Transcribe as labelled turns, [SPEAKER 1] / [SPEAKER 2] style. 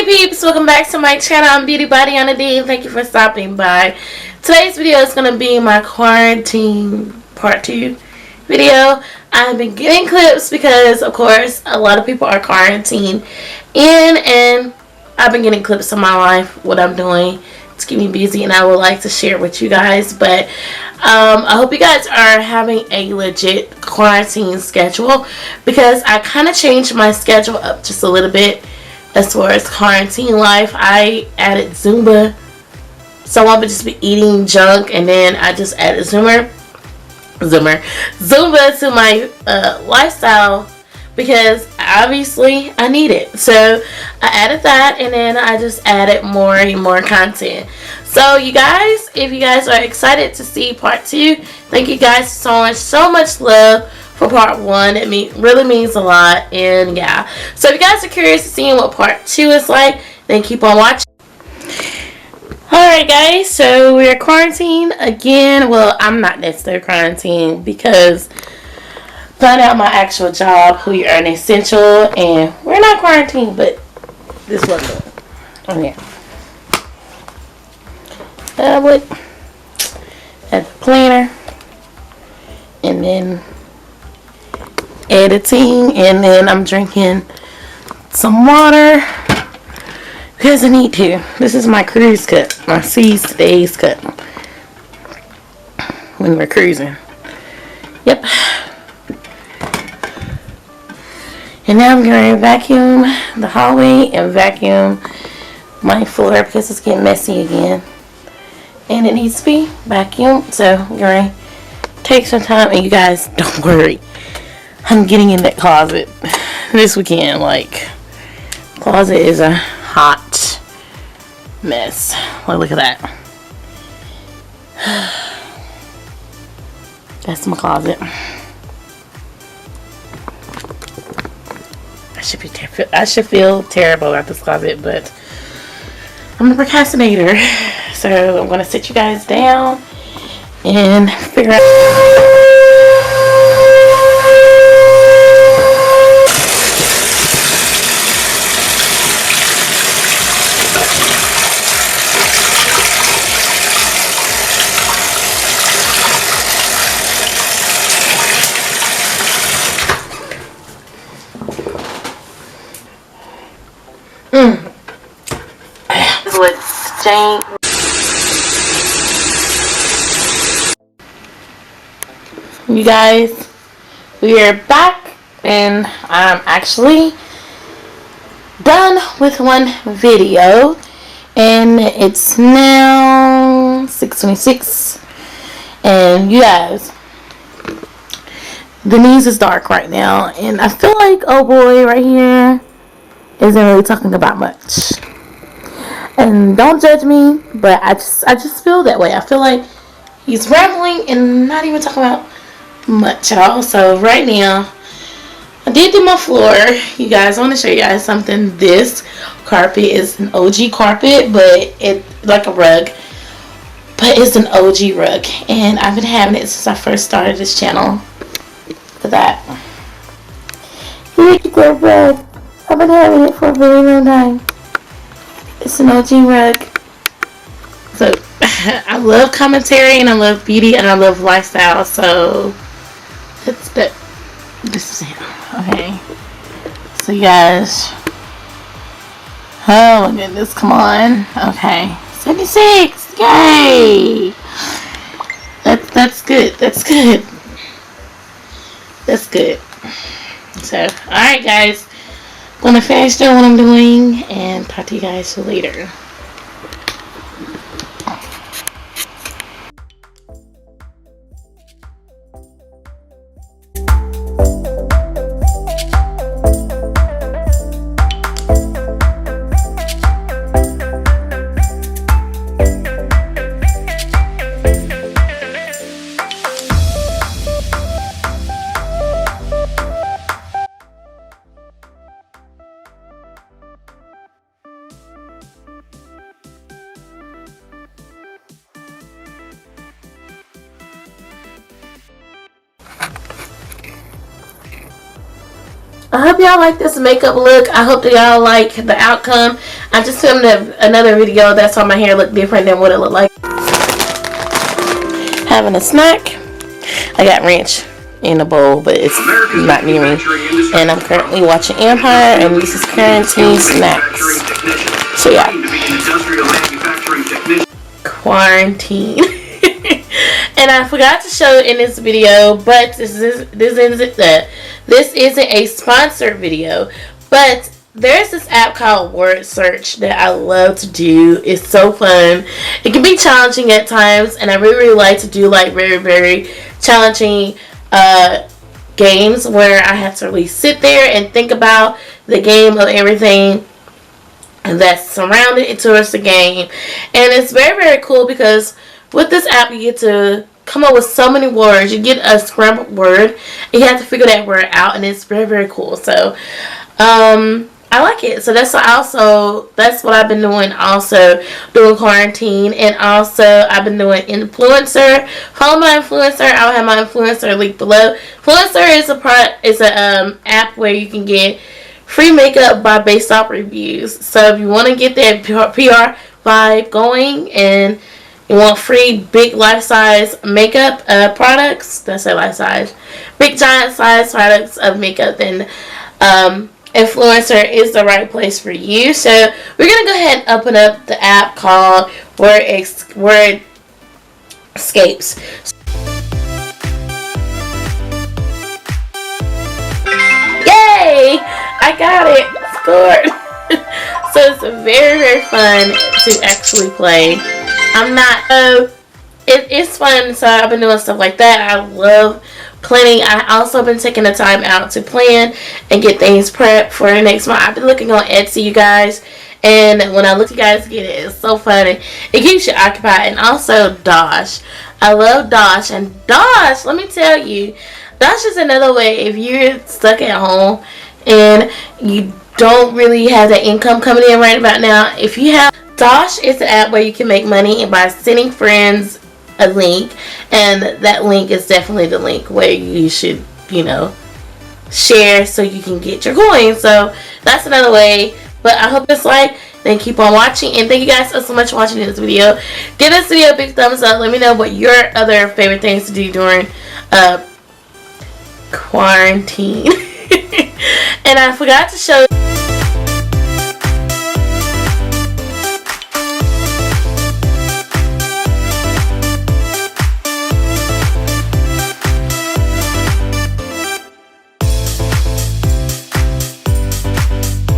[SPEAKER 1] Hey peeps, welcome back to my channel. I'm Beauty Body on the D. Thank you for stopping by. Today's video is going to be my quarantine part 2 video. I've been getting clips because of course a lot of people are quarantined in, and I've been getting clips of my life, what I'm doing to keep me busy, and I would like to share with you guys. But I hope you guys are having a legit quarantine schedule, because I kind of changed my schedule up just a little bit. As far as quarantine life, I added Zumba, so I would just be eating junk, and then I just added Zumba to my lifestyle, because obviously I need it. So I added that, and then I just added more and more content. So you guys, if you guys are excited to see part 2, thank you guys so much love for part 1. It really means a lot. And yeah, so if you guys are curious to seeing what part 2 is like, then keep on watching. Alright guys, so we're quarantined again. Well, I'm not necessarily quarantined, because found out my actual job, we are an essential, and we're not quarantined, but this one doing. Oh yeah. Tablet at the planner, and then editing, and then I'm drinking some water because I need to. This is my cruise cut, my C's today's cut when we're cruising. Yep. And now I'm going to vacuum the hallway and vacuum my floor because it's getting messy again, and it needs to be vacuumed. So we're going to take some time, and you guys don't worry, I'm getting in that closet this weekend. Like, closet is a hot mess. Well, look at that. That's my closet. I should feel terrible about this closet, but I'm a procrastinator. So I'm gonna sit you guys down and figure out. You guys, we are back, and I'm actually done with one video, and it's now 6:26. And you guys, the news is dark right now, and I feel like oh boy right here isn't really talking about much. And don't judge me, but I just feel that way. I feel like he's rambling and not even talking about much at all. So right now, I did do my floor. You guys, I want to show you guys something. This carpet is an OG carpet, but it's like a rug, but it's an OG rug, and I've been having it since I first started this channel. Look at that. Here's the rug. I've been having it for a very long time. It's an OG rug. So I love commentary, and I love beauty, and I love lifestyle. So this is it. Okay. So you guys. Oh my goodness, come on. Okay. 76. Yay! That's good. That's good. That's good. So, alright guys. I'm gonna finish doing what I'm doing and talk to you guys later. I hope y'all like this makeup look. I hope that y'all like the outcome. I just filmed another video. That's why my hair looked different than what it looked like. Having a snack. I got ranch in a bowl, but it's not near me. And I'm currently watching Empire, and this is Quarentine snacks. So yeah. Quarantine. And I forgot to show in this video, but this isn't a sponsored video, but there's this app called Word Search that I love to do. It's so fun. It can be challenging at times, and I really like to do like very, very challenging games where I have to really sit there and think about the game of everything that's surrounded towards the game. And it's very, very cool because with this app you get to come up with so many words. You get a scrambled word and you have to figure that word out, and it's very, very cool. So I like it. So that's what I've been doing, also doing quarantine. And also I've been doing influencer. Follow my influencer. I'll have my influencer link below. Influencer is a app where you can get free makeup based off reviews. So if you want to get that PR vibe going and you want free big life size makeup products, that's a life size, big giant size products of makeup, then influencer is the right place for you. So we're gonna go ahead and open up the app called Word Escapes. Yay! I got it. Scored. So it's very, very fun to actually play. It's fun. So I've been doing stuff like that. I love planning. I also been taking the time out to plan and get things prepped for the next month. I've been looking on Etsy, you guys, and when I look, you guys get it. It's so fun, and it keeps you occupied. And also Dosh. I love Dosh, and Dosh, let me tell you, Dosh is another way if you're stuck at home and you don't really have that income coming in right about now. If you have Dosh, is an app where you can make money by sending friends a link, and that link is definitely the link where you should, share so you can get your coins. So that's another way. But I hope it's like, then keep on watching, and thank you guys so much for watching this video. Give this video a big thumbs up. Let me know what your other favorite things to do during quarantine. And I forgot to show